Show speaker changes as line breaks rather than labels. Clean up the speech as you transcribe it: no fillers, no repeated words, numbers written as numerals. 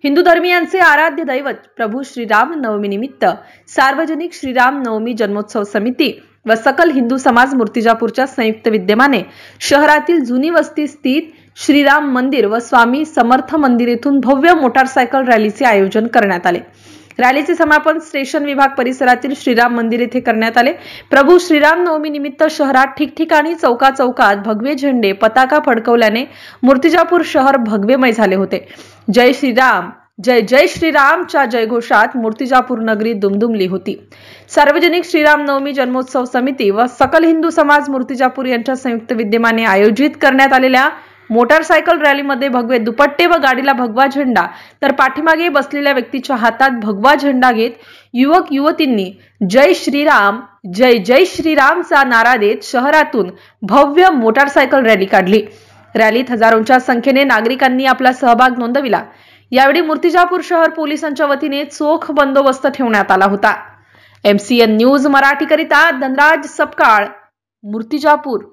हिंदू धर्मीयांचे आराध्य दैवत प्रभू श्रीराम नवमी निमित्त सार्वजनिक श्रीराम नवमी जन्मोत्सव समिती व सकल हिंदू समाज मूर्तिजापूरच्या संयुक्त विद्यमाने शहरातील जुनी वस्ती स्थित श्रीराम मंदिर व स्वामी समर्थ मंदिर येथून भव्य मोटारसायकल रॅलीचे आयोजन करण्यात आले। रॅलीचे समापन स्टेशन विभाग परिसरातील श्रीराम मंदिर येथे करण्यात आले। प्रभू श्रीराम नवमी निमित्त शहरात ठिकठिकाणी चौकाचौकात भगवे झेंडे पताका फडकवल्याने मूर्तिजापूर शहर भगवेमय झाले होते। जय श्रीराम जय जय श्रीरामच्या जयघोषात मूर्तिजापूर नगरी दुमदुमली होती। सार्वजनिक श्रीराम नवमी जन्मोत्सव समिती व सकल हिंदू समाज मूर्तिजापूर यांच्या संयुक्त विद्यमाने आयोजित करण्यात आलेल्या मोटारसायकल रॅलीमध्ये भगवे दुपट्टे व गाडीला भगवा झेंडा तर पाठीमागे बसलेल्या व्यक्तीच्या हातात भगवा झेंडा घेत युवक युवतींनी जय श्रीराम जय जय श्रीरामचा नारा देत शहरातून भव्य मोटारसायकल रॅली काढली। रॅलीत हजारोंच्या संख्येने नागरिकांनी आपला सहभाग नोंदविला। यावेळी मूर्तिजापूर शहर पोलिसांच्या वतीने चोख बंदोबस्त ठेवण्यात आला होता। MCN न्यूज मराठी करिता धनराज सपकाळ, मूर्तिजापूर।